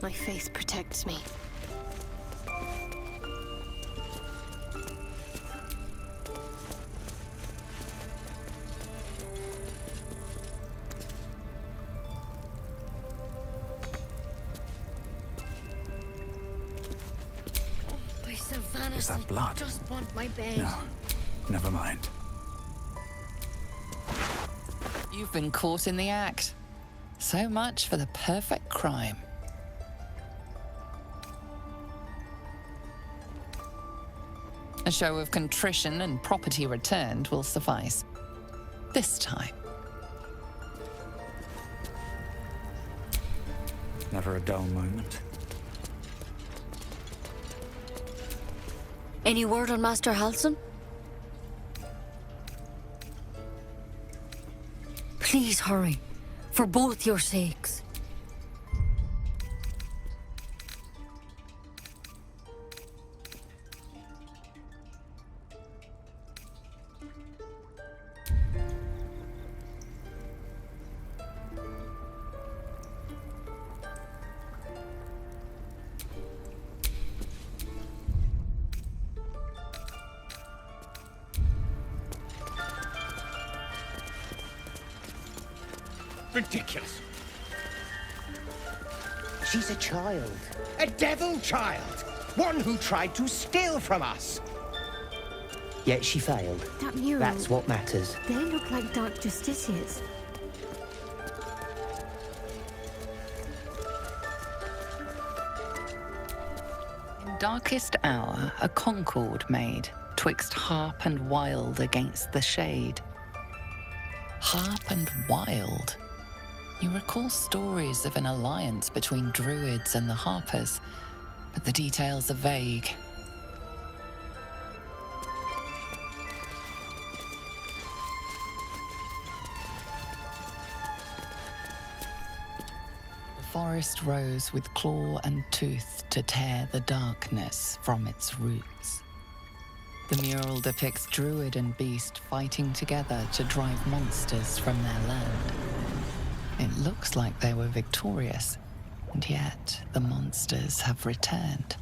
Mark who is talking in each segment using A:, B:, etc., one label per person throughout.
A: My faith protects me.
B: Is that blood?
A: I just want my bed.
B: No, never mind.
C: You've been caught in the act. So much for the perfect crime. A show of contrition and property returned will suffice. This time.
B: Never a dull moment.
D: Any word on Master Halson? Please hurry, for both your sakes.
E: Ridiculous. She's a child. A devil child. One who tried to steal from us. Yet she failed.
A: That mural.
E: That's what matters.
A: They look like dark justiciars.
C: In darkest hour, a concord made, twixt harp and wild against the shade. Harp and wild. You recall stories of an alliance between druids and the harpers, but the details are vague. The forest rose with claw and tooth to tear the darkness from its roots. The mural depicts druid and beast fighting together to drive monsters from their land. It looks like they were victorious, and yet the monsters have returned.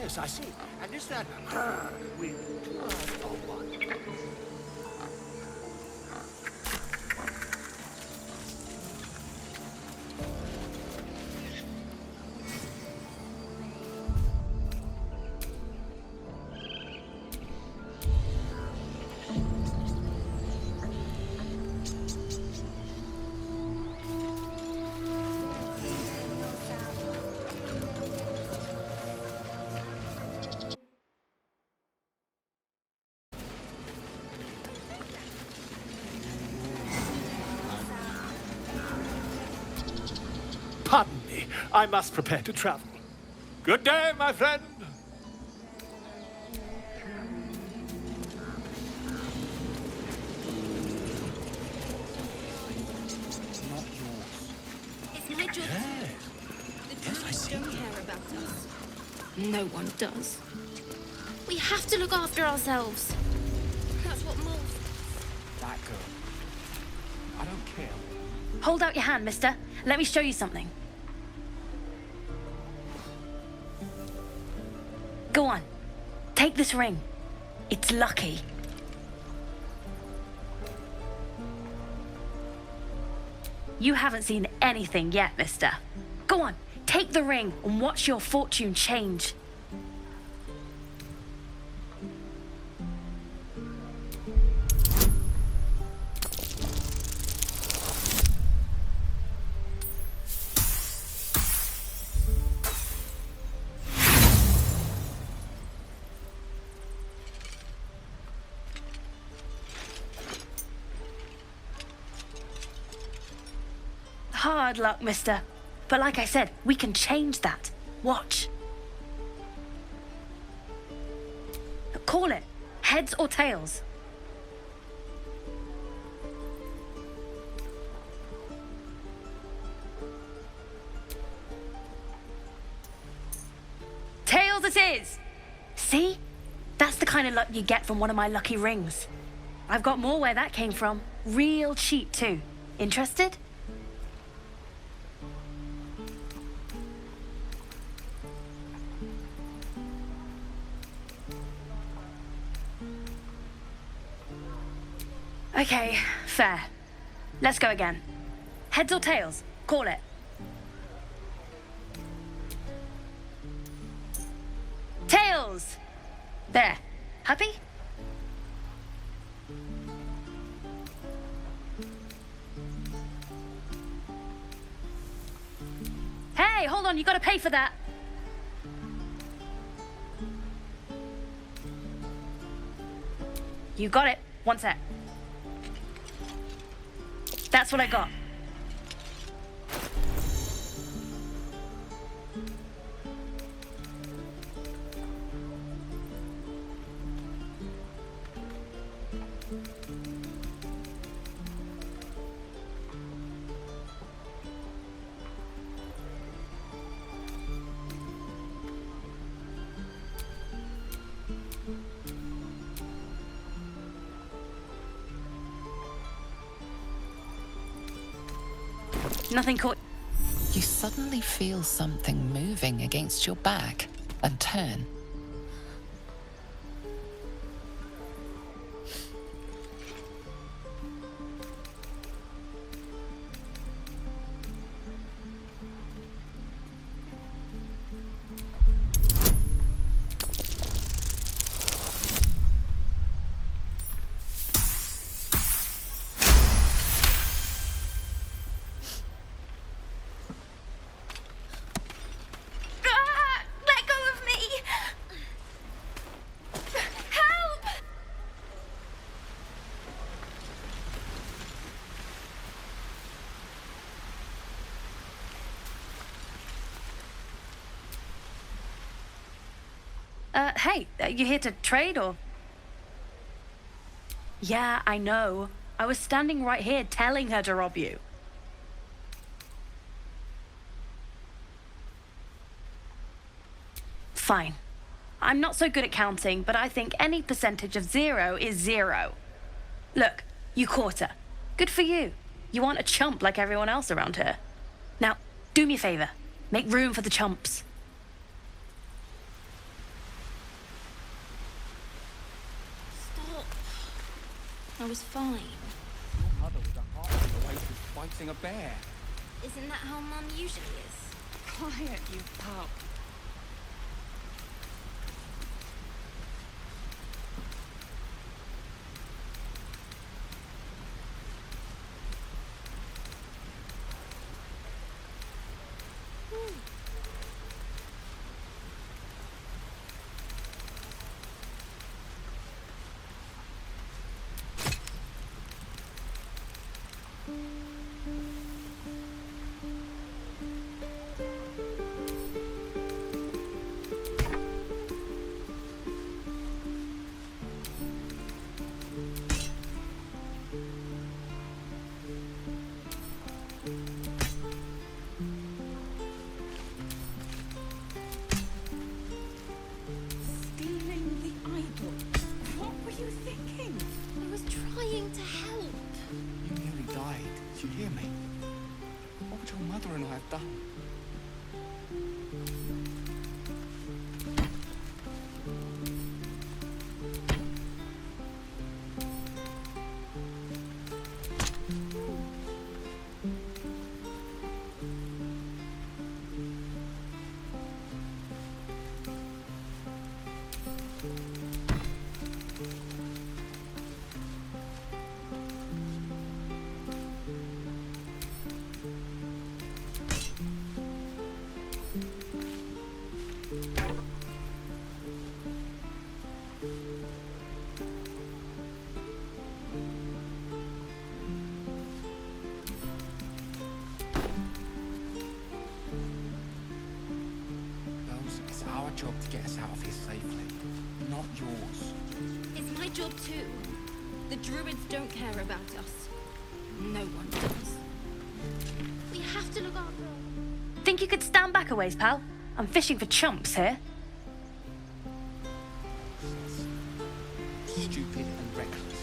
E: Yes, I see. And is that we or what?
F: Pardon me, I must prepare to travel. Good day, my friend.
A: It's my job. The druids don't care about us. No one does. We have to look after ourselves. That's what moles.
F: That girl. I don't care.
D: Hold out your hand, mister. Let me show you something. Go on. Take this ring. It's lucky. You haven't seen anything yet, mister. Go on. Take the ring and watch your fortune change. Hard luck, mister. But like I said, we can change that. Watch. Call it. Heads or tails? Tails it is! See? That's the kind of luck you get from one of my lucky rings. I've got more where that came from. Real cheap, too. Interested? Okay, fair. Let's go again. Heads or tails? Call it. Tails! There. Happy? Hey, hold on, you gotta pay for that. You got it. One sec. That's what I got. Nothing caught.
C: You suddenly feel something moving against your back and turn.
A: Let go of me! Help!
D: Hey, you here to trade or? Yeah, I know. I was standing right here telling her to rob you. Fine. I'm not so good at counting, but I think any percentage of 0 is 0. Look, you caught her. Good for you. You aren't a chump like everyone else around here. Now, do me a favor. Make room for the chumps.
A: Stop. I was fine.
G: Your mother was a heartbeat away from fighting a bear.
A: Isn't that how Mum usually is?
H: Quiet, you pup.
G: Rose, it's our job to get us out of here safely, not yours.
A: It's my job too. The druids don't care about us. No one does. We have to look after our...
D: Think you could stand back a ways, pal? I'm fishing for chumps here.
G: Stupid and reckless.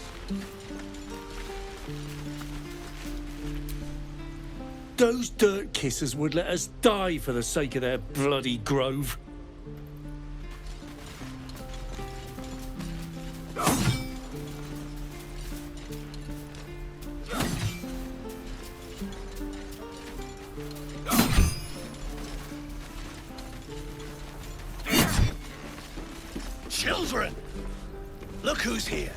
F: Those dirt kissers would let us die for the sake of their bloody grove.
H: Children! Look who's here.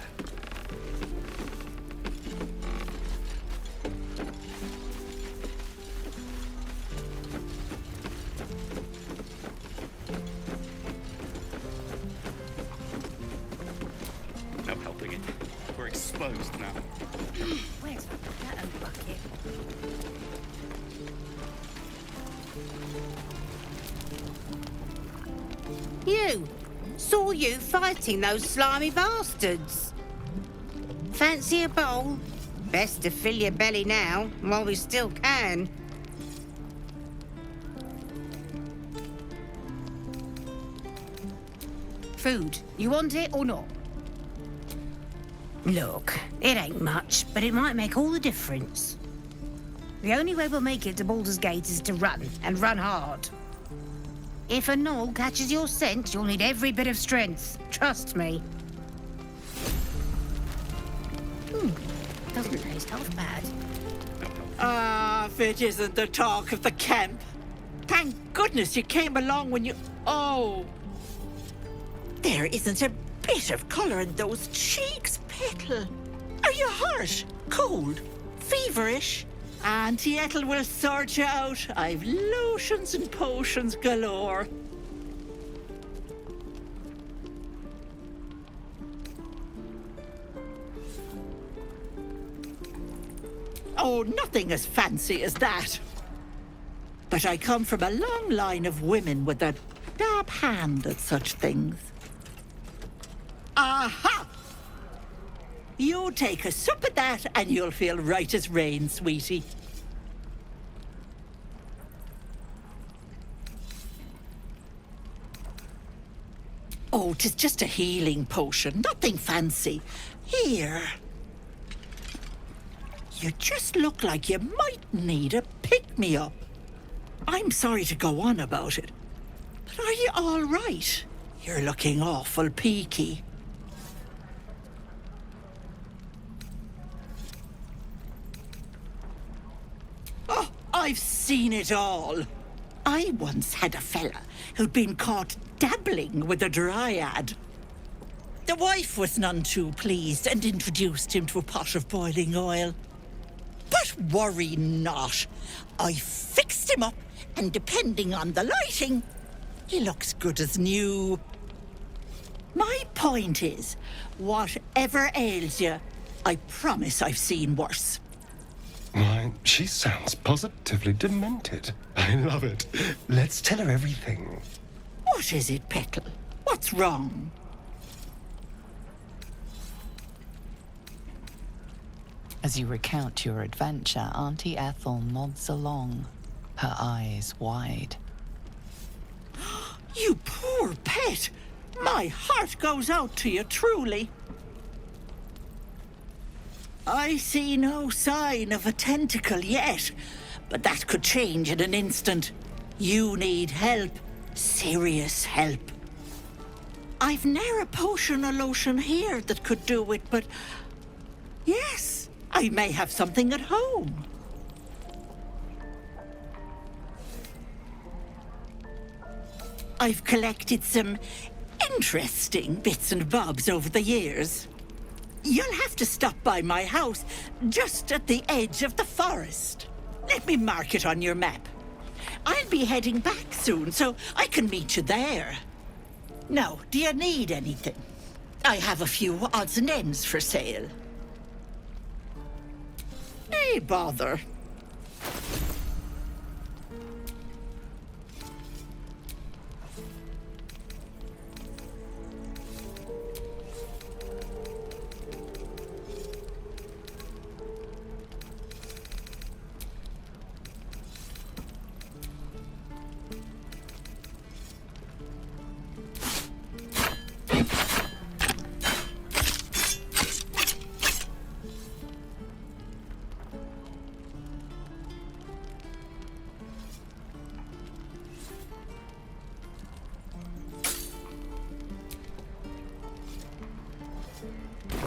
I: No helping it. We're exposed now.
D: Where's that and bucket?
J: You! Saw you fighting those slimy bastards. Fancy a bowl? Best to fill your belly now, while we still can. Food. You want it or not? Look, it ain't much, but it might make all the difference. The only way we'll make it to Baldur's Gate is to run, and run hard. If a gnoll catches your scent, you'll need every bit of strength. Trust me. Doesn't taste half bad.
K: If it isn't the talk of the camp. Thank goodness you came along when you... Oh! There isn't a bit of colour in those cheeks, Petal. Are you hurt? Cold? Feverish? Auntie Ethel will sort you out. I've lotions and potions galore. Oh, nothing as fancy as that. But I come from a long line of women with a dab hand at such things. Aha! You take a sup at that and you'll feel right as rain, sweetie. Oh, 'tis just a healing potion, nothing fancy. Here. You just look like you might need a pick-me-up. I'm sorry to go on about it, but are you all right? You're looking awful peaky. Oh, I've seen it all. I once had a fella who'd been caught dabbling with a dryad. The wife was none too pleased and introduced him to a pot of boiling oil. But worry not. I fixed him up, and depending on the lighting, he looks good as new. My point is, whatever ails you, I promise I've seen worse.
H: Why, she sounds positively demented. I love it. Let's tell her everything.
K: What is it, Petal? What's wrong?
C: As you recount your adventure, Auntie Ethel nods along, her eyes wide.
K: You poor pet! My heart goes out to you, truly. I see no sign of a tentacle yet, but that could change in an instant. You need help. Serious help. I've ne'er a potion or lotion here that could do it, but... yes, I may have something at home. I've collected some interesting bits and bobs over the years. You'll have to stop by my house, just at the edge of the forest. Let me mark it on your map. I'll be heading back soon, so I can meet you there. Now, do you need anything? I have a few odds and ends for sale. Hey, bother.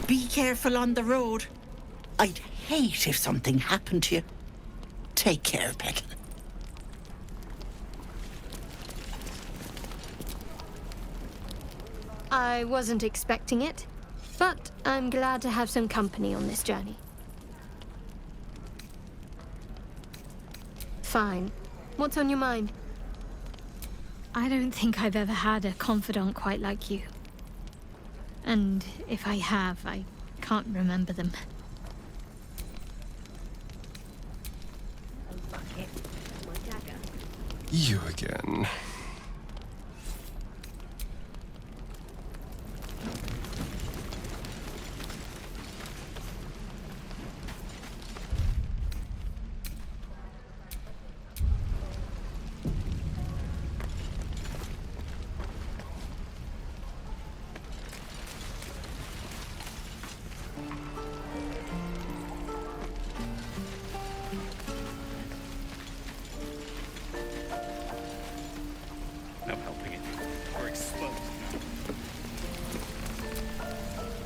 K: Be careful on the road. I'd hate if something happened to you. Take care, Petal.
A: I wasn't expecting it, but I'm glad to have some company on this journey. Fine. What's on your mind? I don't think I've ever had a confidant quite like you. And if I have, I can't remember them.
H: You again.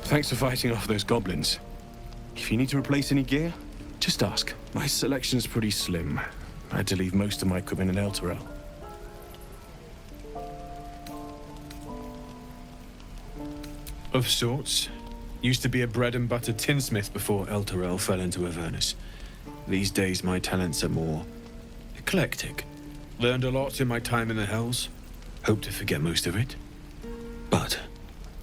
L: Thanks for fighting off those goblins. If you need to replace any gear, just ask. My selection's pretty slim. I had to leave most of my equipment in Elturel. Of sorts. Used to be a bread and butter tinsmith before Elturel fell into Avernus. These days my talents are more eclectic. Learned a lot in my time in the Hells. Hope to forget most of it. But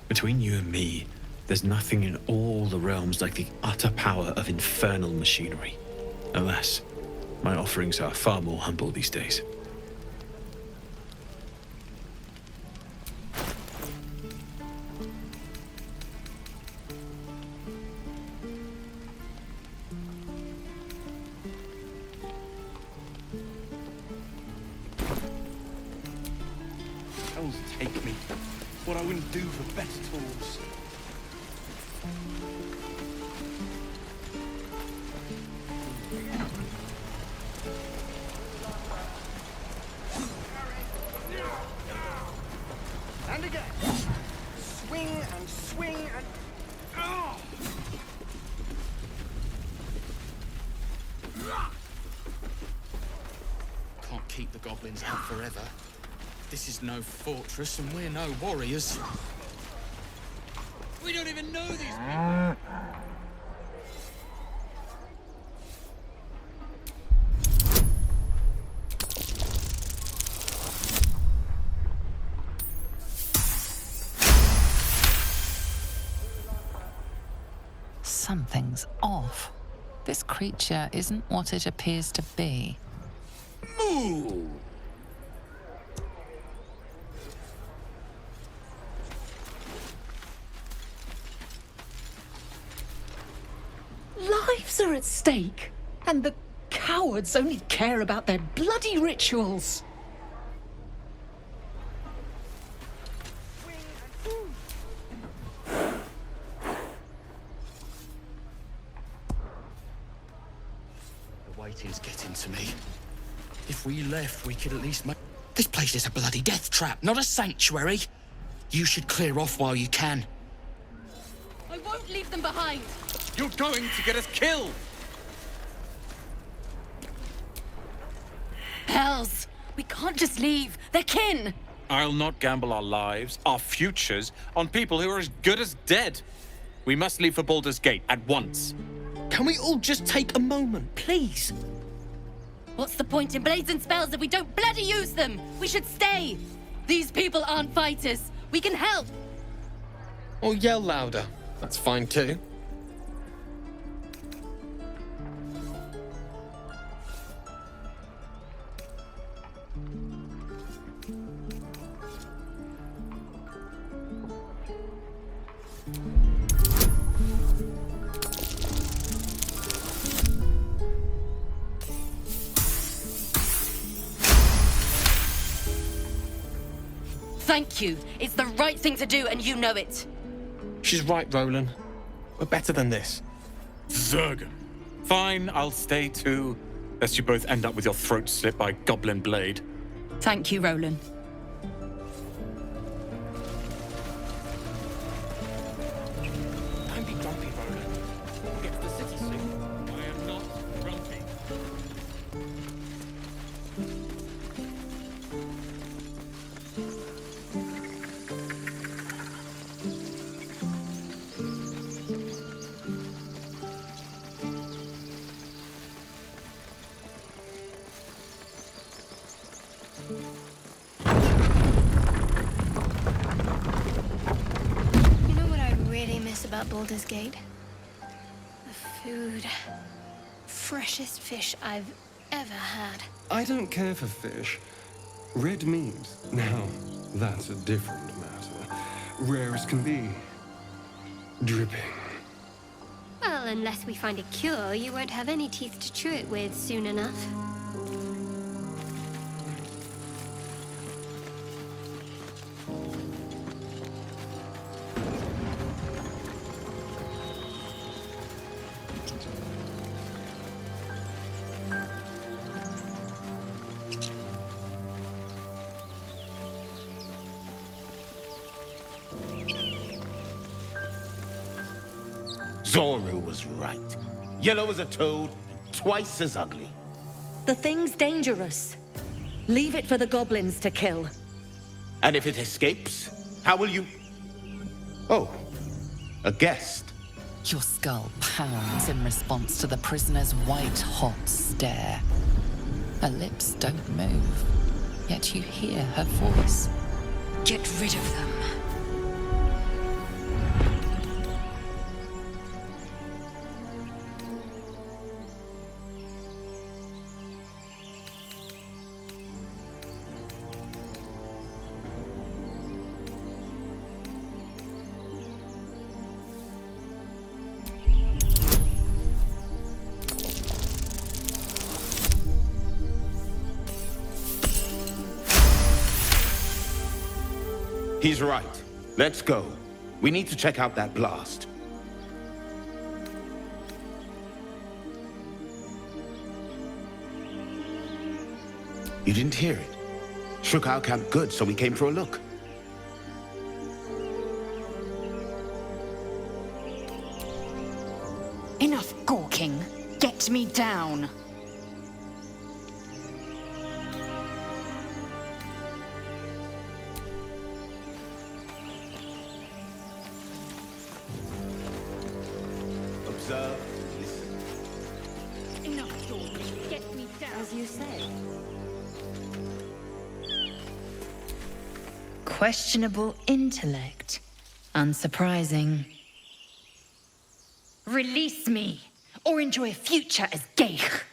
L: between you and me, there's nothing in all the realms like the utter power of infernal machinery. Alas, my offerings are far more humble these days.
I: Hells take me. What I wouldn't do for better tools.
E: And again. Swing and swing and... Oh!
M: Can't keep the goblins out forever. This is no fortress and we're no warriors. We don't even know these people.
C: Something's off. This creature isn't what it appears to be.
F: Moo!
N: Lives are at stake, and the cowards only care about their bloody rituals.
M: The waiting's getting to me. If we left, we could at least make... This place is a bloody death trap, not a sanctuary. You should clear off while you can.
A: I won't leave them behind.
M: You're going to get us killed!
D: Hells! We can't just leave. They're kin!
O: I'll not gamble our lives, our futures, on people who are as good as dead. We must leave for Baldur's Gate at once.
M: Can we all just take a moment, please?
P: What's the point in blades and spells if we don't bloody use them? We should stay. These people aren't fighters. We can help.
M: Or yell louder. That's fine too.
P: Thank you. It's the right thing to do, and you know it.
M: She's right, Roland. We're better than this.
O: Zerg. Fine, I'll stay too. Lest you both end up with your throats slit by goblin blade.
P: Thank you, Roland.
M: Don't be grumpy, Roland. We'll get to the city soon.
O: I am not grumpy.
A: You know what I really miss about Baldur's Gate? The food. Freshest fish I've ever had.
H: I don't care for fish. Red meat, now, that's a different matter. Rare as can be. Dripping.
A: Well, unless we find a cure, you won't have any teeth to chew it with soon enough.
E: Zoru was right. Yellow as a toad, twice as ugly.
P: The thing's dangerous. Leave it for the goblins to kill.
E: And if it escapes, how will you... Oh, a guest.
C: Your skull pounds in response to the prisoner's white-hot stare. Her lips don't move, yet you hear her voice.
P: Get rid of them.
E: He's right. Let's go. We need to check out that blast. You didn't hear it? Shook our camp good, so we came for a look.
J: Enough gawking. Get me down.
E: Observe, listen.
J: Enough gawking. Get me down.
P: As you say.
J: Questionable intellect. Unsurprising. Release me, or enjoy a future as Geich.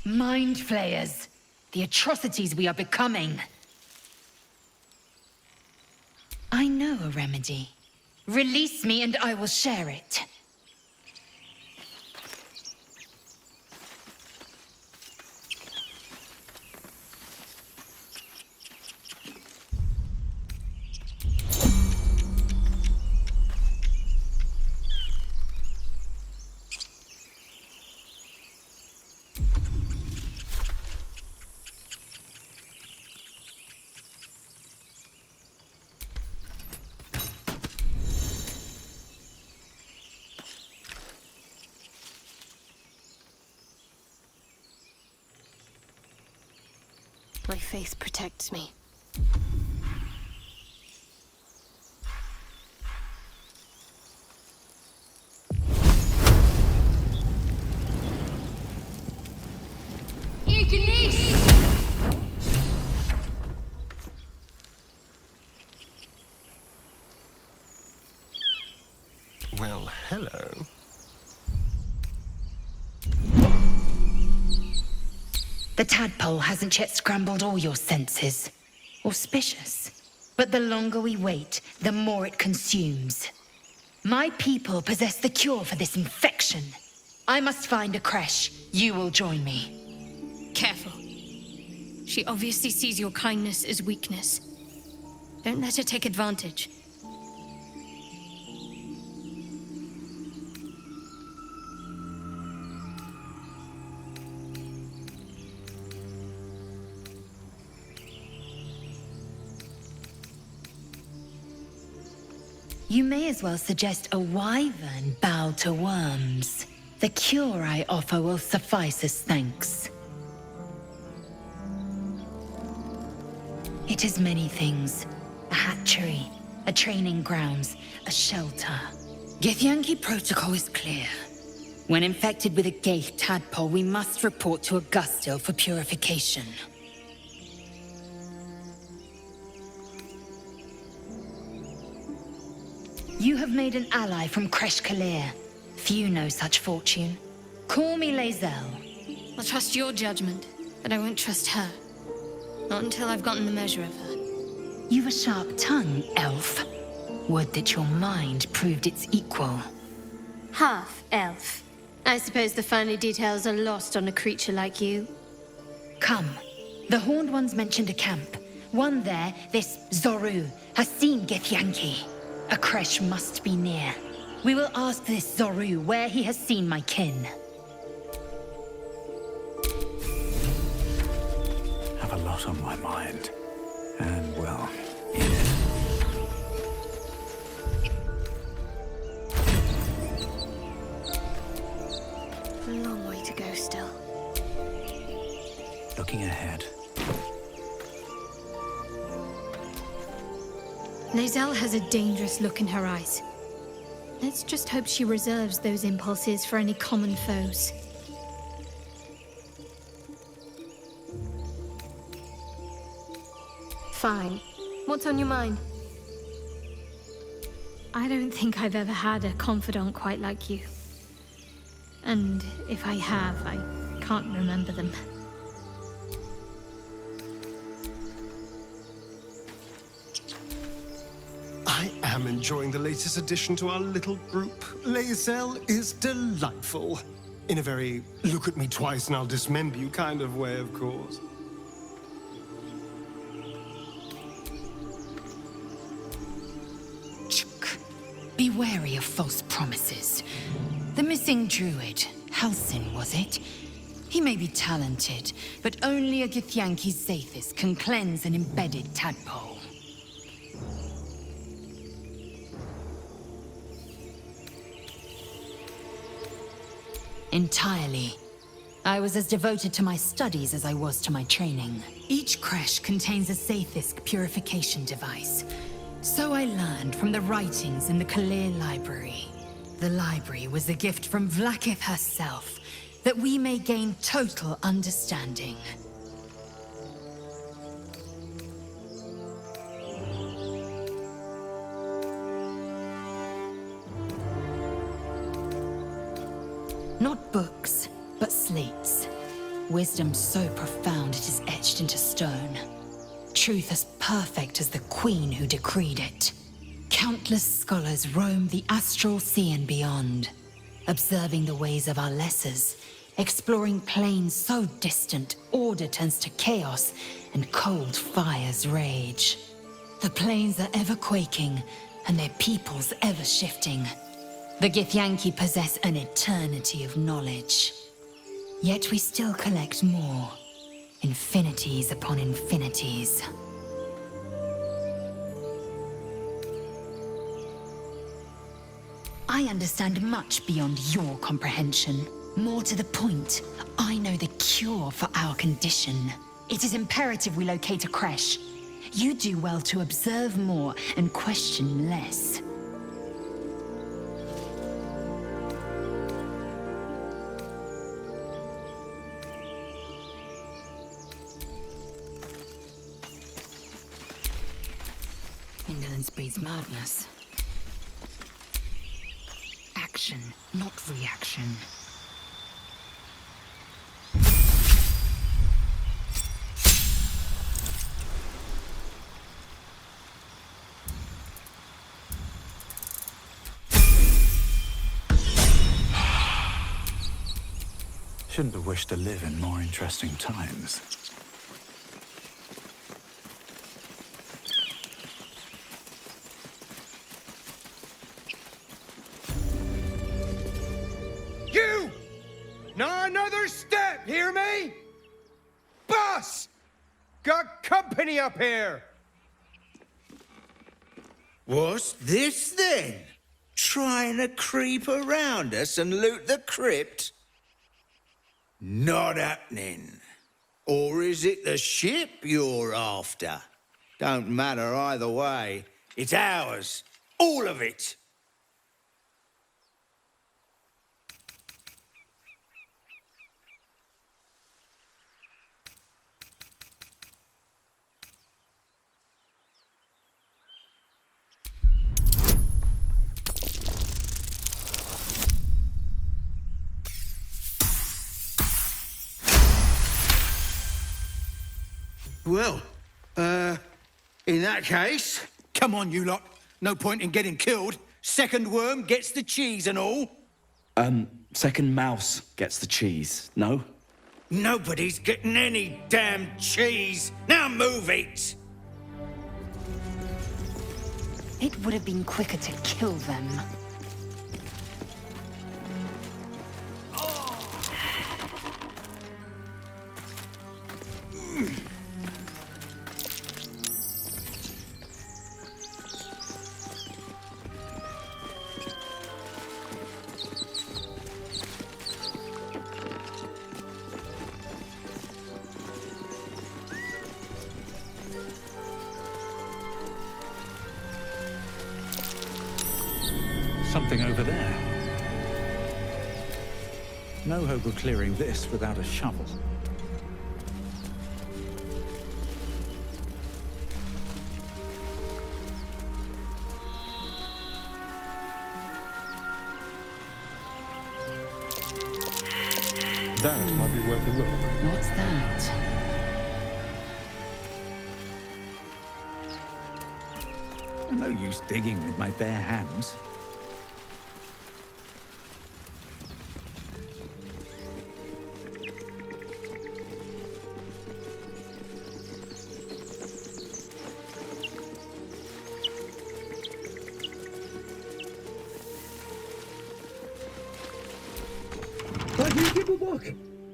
J: Mind flayers. The atrocities we are becoming. I know a remedy. Release me and I will share it.
A: faith protects me.
H: Well, hello.
Q: The tadpole hasn't yet scrambled all your senses. Auspicious. But the longer we wait, the more it consumes. My people possess the cure for this infection. I must find a creche. You will join me.
A: Careful. She obviously sees your kindness as weakness. Don't let her take advantage.
Q: You may as well suggest a wyvern bow to worms. The cure I offer will suffice as thanks. It is many things. A hatchery, a training grounds, a shelter. Githyanki protocol is clear. When infected with a Gaith tadpole, we must report to Augustil for purification. You have made an ally from Kresh Kalir. Few know such fortune. Call me Lae'zel.
A: I'll trust your judgment, but I won't trust her. Not until I've gotten the measure of her.
Q: You've a sharp tongue, elf. Would that your mind proved its equal.
A: Half-elf. I suppose the finer details are lost on a creature like you.
Q: Come. The Horned Ones mentioned a camp. One there, this Zoru, has seen Githyanki. A creche must be near. We will ask this Zoru where he has seen my kin.
B: Have a lot on my mind. And, well,
A: A long way to go still.
B: looking ahead.
A: Lae'zel has a dangerous look in her eyes. Let's just hope she reserves those impulses for any common foes. Fine. What's on your mind? I don't think I've ever had a confidant quite like you. And if I have, I can't remember them.
H: I am enjoying the latest addition to our little group. Lae'zel is delightful. In a very look at me twice and I'll dismember you kind of way, of course.
Q: Be wary of false promises. The missing druid, Halsin, was it? He may be talented, but only a Githyanki Zaithis can cleanse an embedded tadpole. Entirely. I was as devoted to my studies as I was to my training. Each creche contains a Zaithisk purification device. So I learned from the writings in the Kalir Library. The library was a gift from Vlaakith herself, that we may gain total understanding. Not books, but slates. Wisdom so profound it is etched into stone. Truth as perfect as the queen who decreed it. Countless scholars roam the astral sea and beyond, observing the ways of our lessers, exploring planes so distant order turns to chaos and cold fires rage. The planes are ever quaking and their peoples ever shifting. The Githyanki possess an eternity of knowledge. Yet we still collect more. Infinities upon infinities. I understand much beyond your comprehension. More to the point, I know the cure for our condition. It is imperative we locate a creche. You do well to observe more and question less. Indolence breeds madness. Action, not reaction.
B: Shouldn't have wished to live in more interesting times.
E: You! Not another step, hear me? Boss! Got company up here!
R: What's this then? Trying to creep around us and loot the crypt? Not happening. Or is it the ship you're after? Don't matter either way. It's ours. All of it.
M: Well, in that case, come on, you lot. No point in getting killed. Second worm gets the cheese and all.
S: Second mouse gets the cheese, no?
R: Nobody's getting any damn cheese. Now move it.
Q: It would have been quicker to kill them.
B: Something over there. No hope of clearing this without a shovel.
F: That might be worth a look.
C: What's that?
B: No use digging with my bare hands.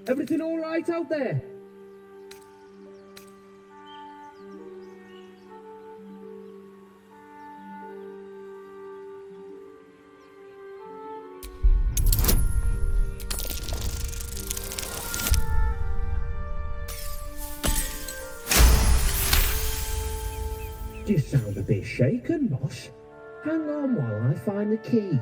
T: Everything all right out there? You sound a bit shaken, Moss. Hang on while I find the key.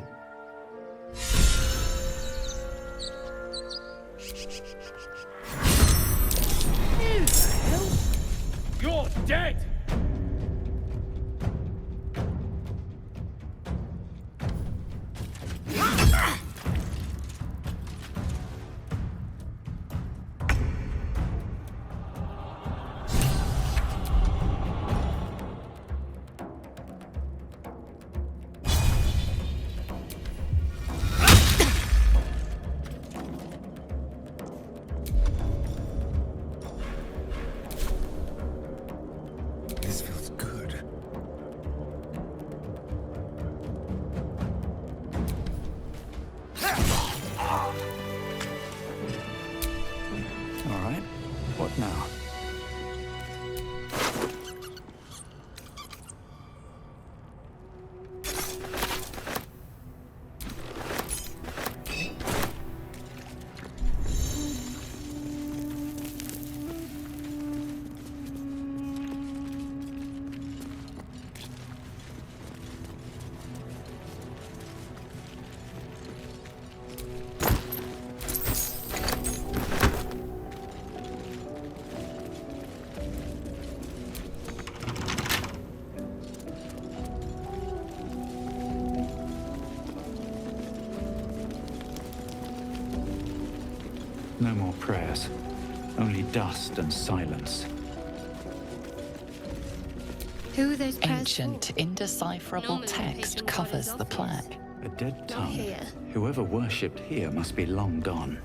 F: You're dead!
B: No more prayers. Only dust and silence.
A: Who are those prayers
C: Ancient, indecipherable text covers the plaque.
B: A dead tongue.
A: here.
B: Whoever worshipped here must be long gone.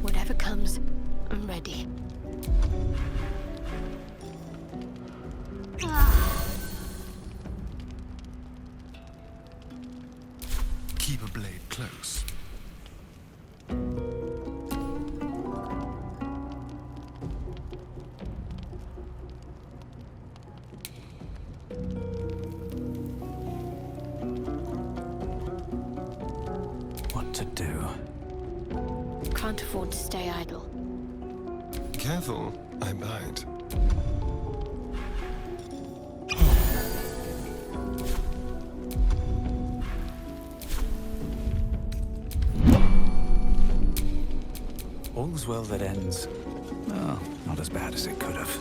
A: Whatever comes, I'm ready.
H: Keep a blade close.
B: What to do?
A: Can't afford to stay idle.
H: Careful, I bite.
B: All's well that ends. Oh, not as bad as it could have.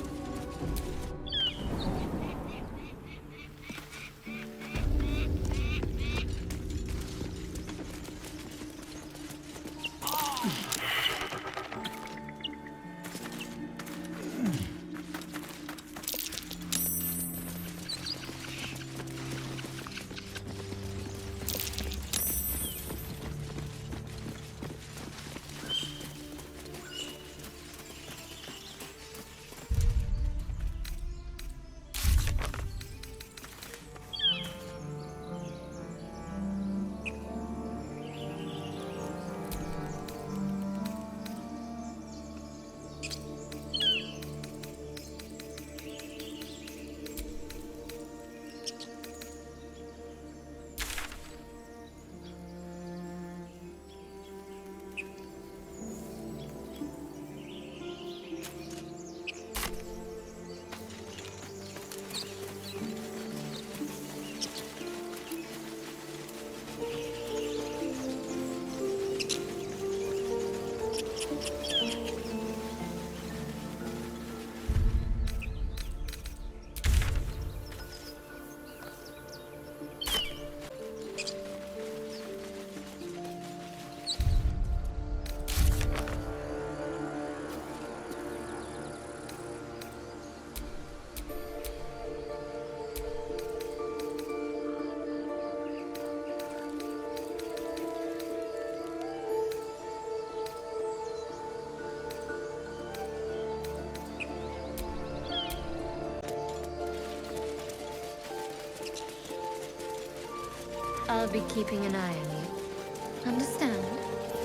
A: I'll be keeping an eye on you. Understand?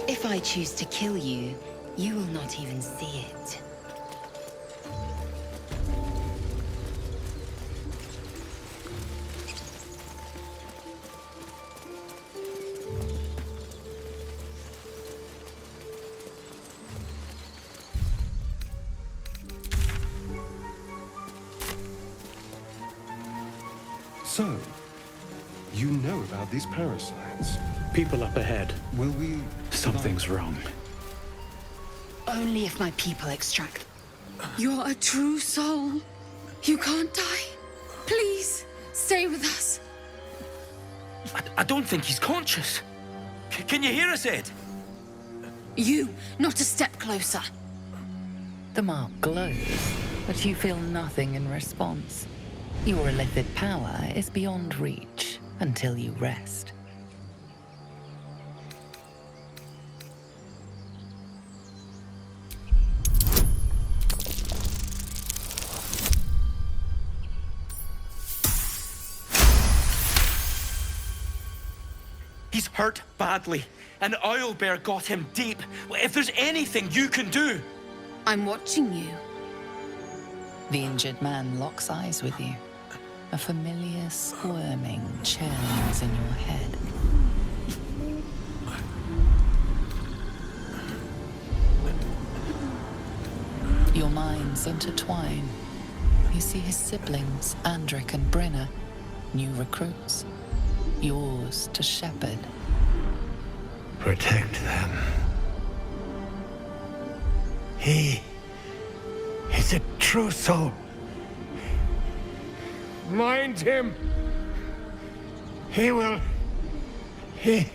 Q: If I choose to kill you, you will not even see it.
H: So, you know about these parasites?
F: People up ahead.
H: Will we...
B: Something's wrong.
Q: Only if my people extract.
U: You're a true soul. You can't die. Please, stay with us.
M: I don't think he's conscious. Can you hear us, Ed?
U: You, not a step closer.
C: The mark glows, but you feel nothing in response. Your illithid power is beyond reach until you rest.
M: He's hurt badly. An owlbear got him deep. If there's anything you can do...
U: I'm watching you.
C: The injured man locks eyes with you. A familiar squirming churns in your head. Your minds intertwine. You see his siblings, Andric and Brenna, new recruits. Yours to shepherd.
R: Protect them. He is a true soul.
H: Mind him!
R: He will... He...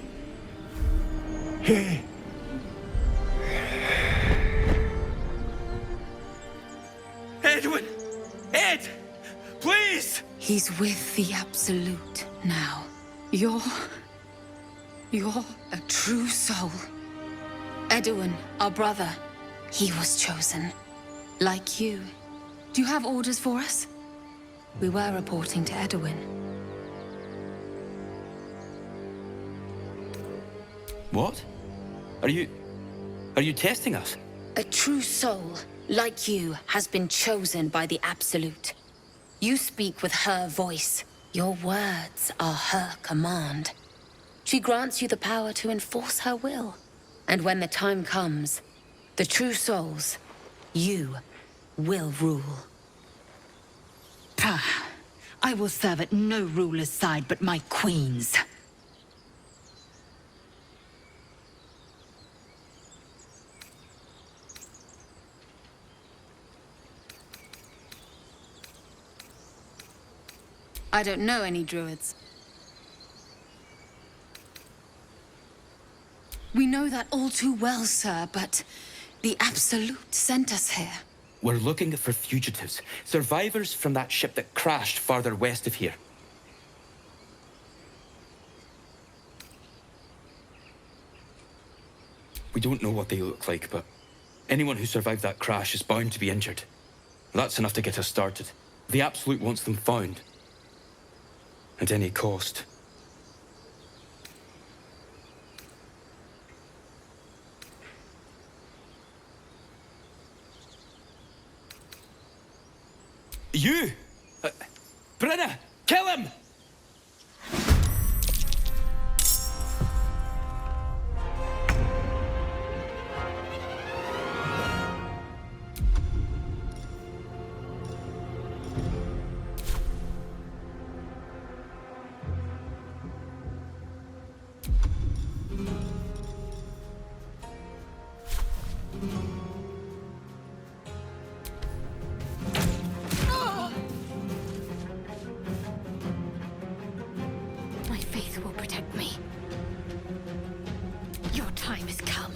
S: Edwin! Ed! Please!
U: He's with the Absolute now. You're a true soul. Edwin, our brother, he was chosen. Like you. Do you have orders for us? We were reporting to Edwin.
S: What? Are you testing us?
U: A true soul, like you, has been chosen by the Absolute. You speak with her voice. Your words are her command. She grants you the power to enforce her will. And when the time comes, the true souls, you will rule.
Q: I will serve at no ruler's side but my queen's.
U: I don't know any druids. We know that all too well, sir, but the Absolute sent us here.
S: We're looking for fugitives, survivors from that ship that crashed farther west of here. We don't know what they look like, but anyone who survived that crash is bound to be injured. That's enough to get us started. The Absolute wants them found. At any cost. You! Brenna! Kill him!
U: My faith will protect me. Your time has come.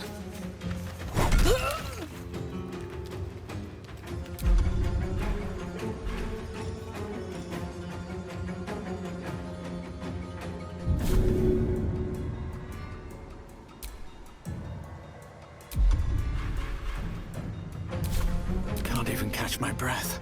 B: Can't even catch my breath.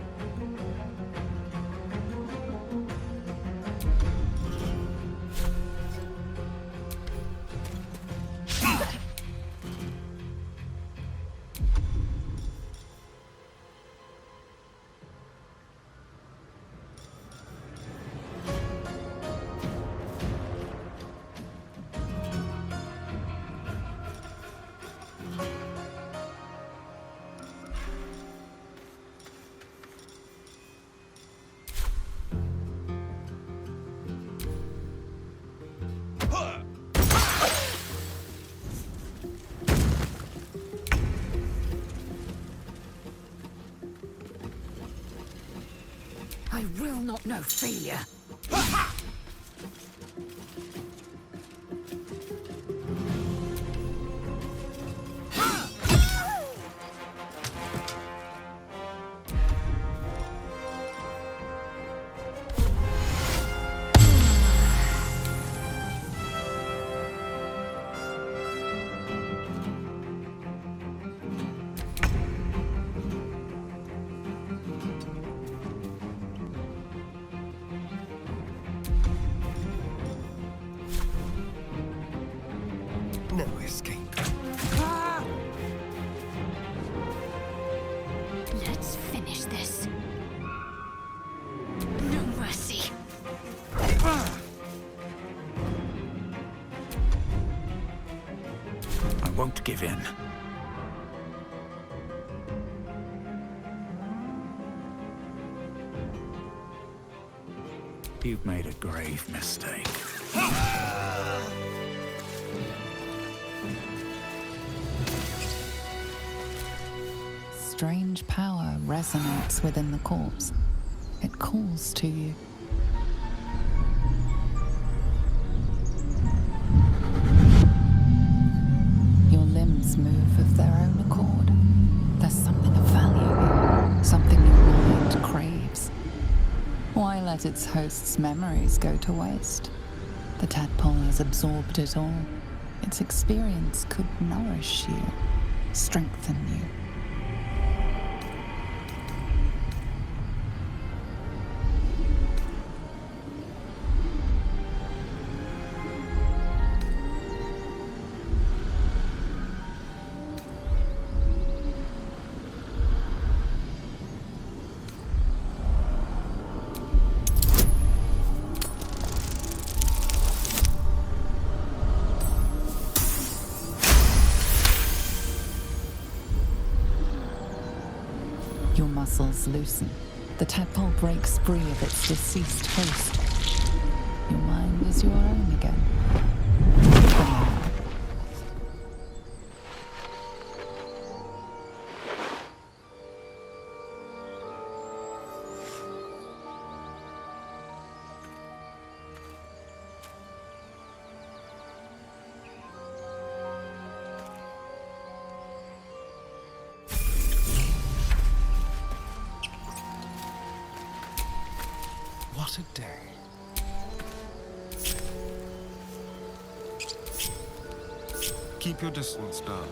U: I will not know failure.
H: No escape.
U: Let's finish this. No mercy.
B: I won't give in. You've made a grave mistake.
C: Strange power resonates within the corpse. It calls to you. Your limbs move of their own accord. There's something of value, something your mind craves. Why let its host's memories go to waste? The tadpole has absorbed it all. Its experience could nourish you, strengthen you. Your muscles loosen. The tadpole breaks free of its deceased host. Your mind is your own again. For now.
B: What a day.
H: Keep your distance, darling.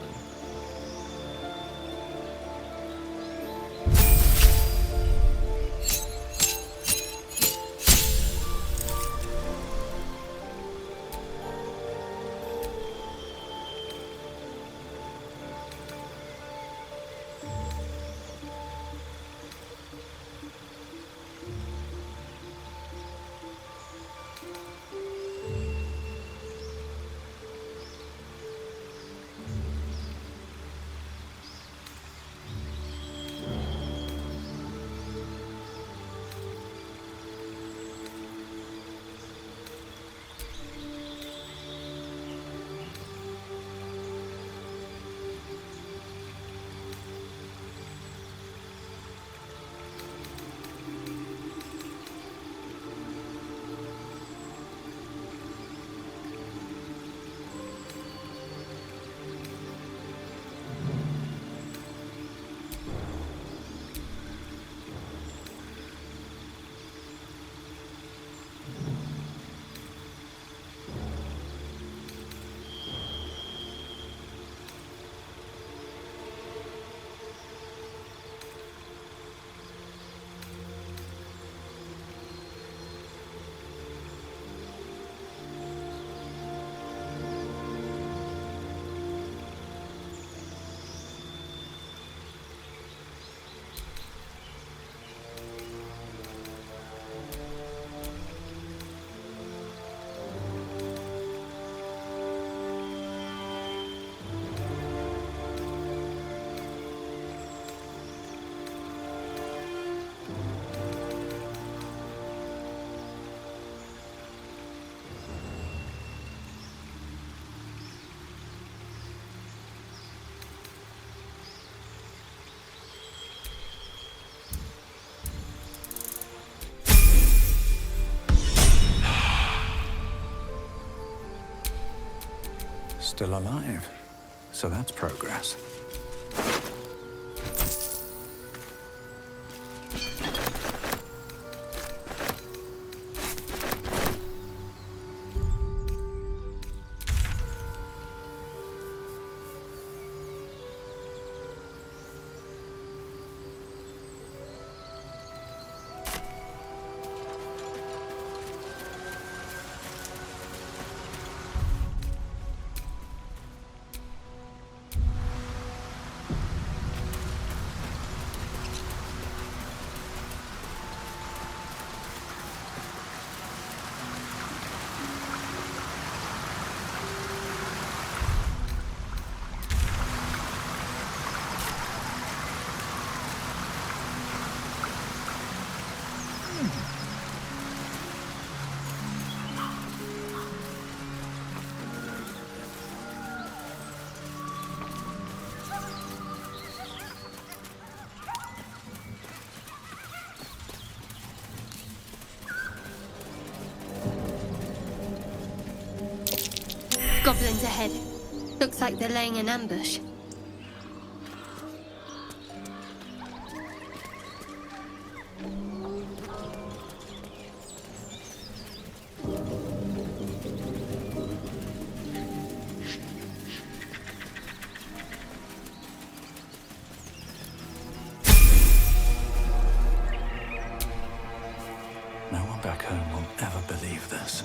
B: Still alive. So that's progress.
G: Goblins ahead. Looks like they're laying an ambush.
B: No one back home will ever believe this.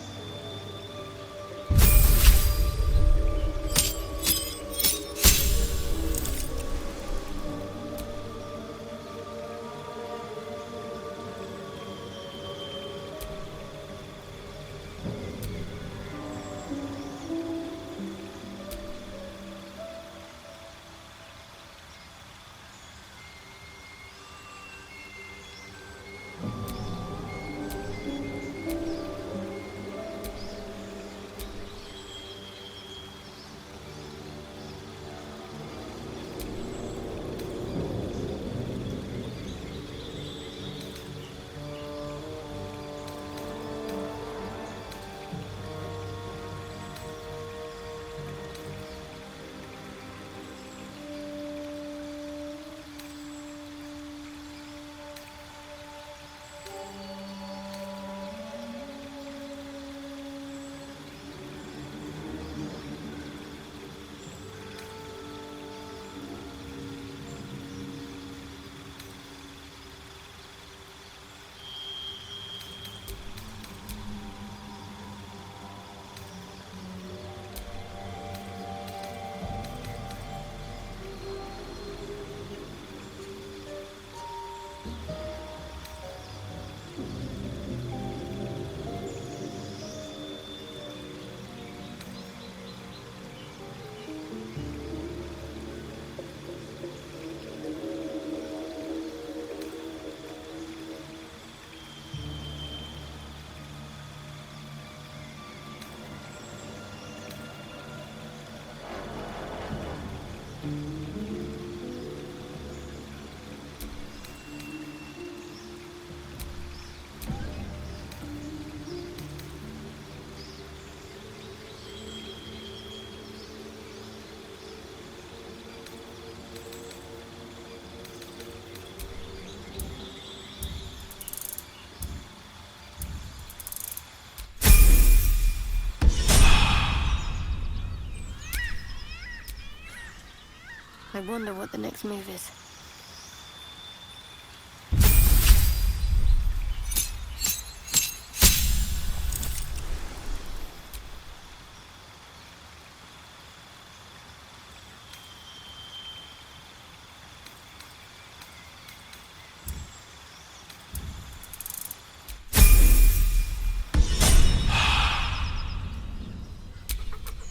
G: I wonder what the next move is.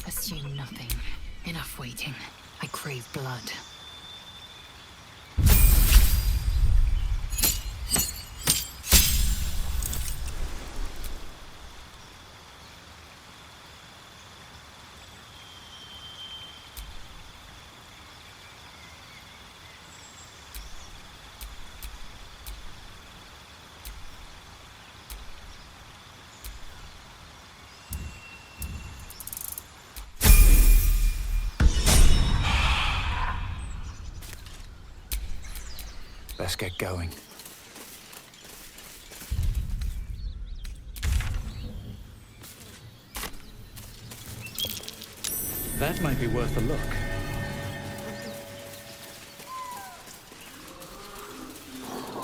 Q: Assume nothing. Enough waiting. I crave blood.
B: Let's get going. That might be worth a look.